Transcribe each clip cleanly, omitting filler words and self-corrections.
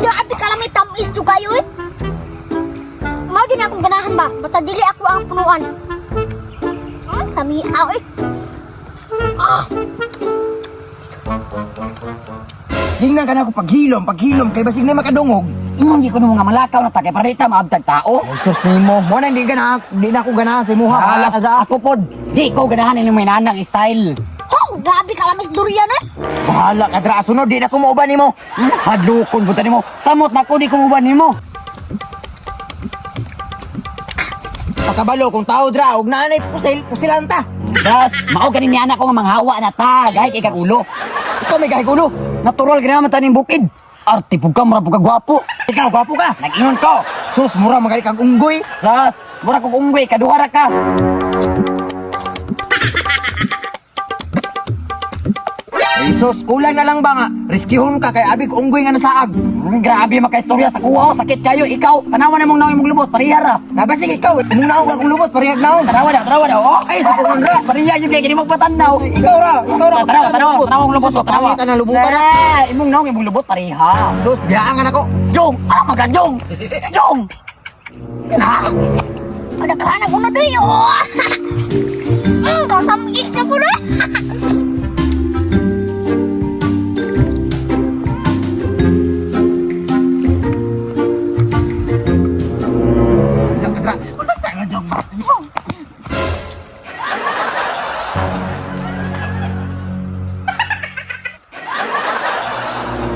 Grabe ka lang may tamis juga kayo eh. Mau din akong ganahan ba? Basta dili ako ang punuan. Kami aw eh. Hingnan ka na ako paghilom, kay basig na makadungog. Ingon di ko nung mga malakaw na tagay parita maabtag tao. Ay, sus nimo. Mo na hindi na ako ganahan sa imuha. Bahala Sas, ka da. ako pod, di ko ganahan yung may nanang style. Grabe ka lang may durian eh. Bahala ka dra. Sunod di na ko mauban nimo. Hadlukon buta nimo. Samot na ko di ko muban nimo. Pakabalo kung tao dra og naanay pusilanta. Sas, mao ganin ni anak ko nga manghawa na ta, gay kay kagulo. Ikaw may kahigulo. Natural gina man taning bukid. Arte pug ka, mura pug ka gwapo. Ikaw gwapo ka. Nag-ingon ko. Sus mura magaling kag unggoy. Sas, mura kog unggoy kaduhara ka. Ay sus, kulang na lang ba nga? Riskihon ka kay abi ko unggoy nga nasaag. Grabe makaistorya sa kuha, sakit kayo ikaw. Tanawan na mong naong imong lubot, parihara. Nabasig ikaw. Muna ako kag lubot parehag naon. Tanawa daw. Oh, Ay sa pungon ra. pariya yung kaya gini magpatanaw. Ikaw ra. Tanawa ang lubot ko, tanawa. Pangit na lubutan na. Imong naong imong lubot, pariha. Sus, biyaan ka na ko. Jong! Ah, magajong! Jong! Ah! Kadaghanan ko na doyo. Tamis na po na.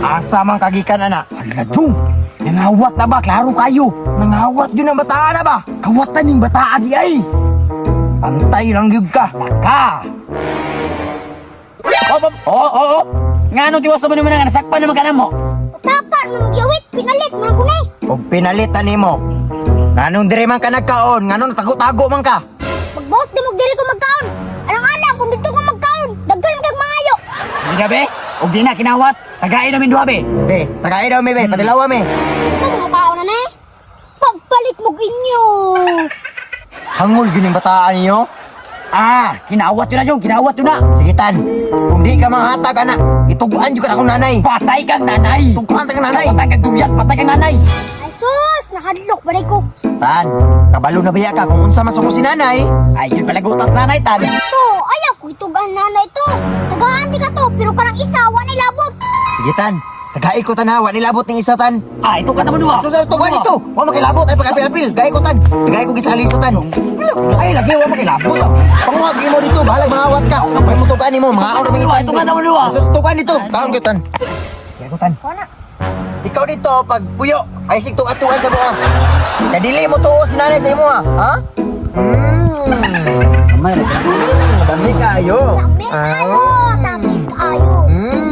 Asa man kagikan ana? Jong! Nangawat na ba? Klaro kayo! Nangawat yun ang bataan na ba? Kawatan yung bataa di ay! Pantay lang yun ka. Ka! Oo! Nga anong tiwas naman nga nasakpan naman ka na mo? Tapan mong giyawit, pinalit mga kunay. O pinalitan nimo. Nganong dire man ka nagkaon? Nganong tago-tago man ka? Magbuot di mo diri ko magkaon. Anong anak kung dito ko magkaon? Daghan kag mangayo. Sige na be! Huwag di na kinawat! Tagain namin duha be! Be, tagay daw me be, padilawa me. Ito mga kaon na eh. Pagpalit mo inyo. Hangol gyud yung bataan niyo. Ah! Kinawat yun na Jong! Kinawat yun na! Sige tan. Kung di ka manghatag ana, ituguan jud ka na akong nanay. Patay kang nanay! Tuguan ta kang nanay. Patay kang duyan! Patay kang nanay! Ay sus, nahadlok ba ko? Tan, kabalo na baya ka kung unsa masuko si nanay. Ay, yun pala gutas nanay tan! To, ayaw ko itugan nanay to. Tagaan di ka to, pero karang isa, wa ni labot. Sige tan. Tagay ko tan ha, wa nilabot ning isa tan. Ah, ito ka naman duha! Sus, tuguan dito. Wa makilabot ay pag-apil-apil. Gay ko tan. Gay ko gisa haliso tan. Ay lagi wa makilabot. Panguhag imo dito, bahala mangawat ka. May mutugan nimo, mga aon Ito ka, ito ka naman duha! Sus, tuguan dito. Kaon ko tan. Gay ko tan. Wala. Ikaw dito, pag puyo, ay sigtong-atuan sa buka. Kadili mo to si nanay sa imo ha? Ha? Kamay na Dami kayo. Tamis ayo, tamis ayo. Mm.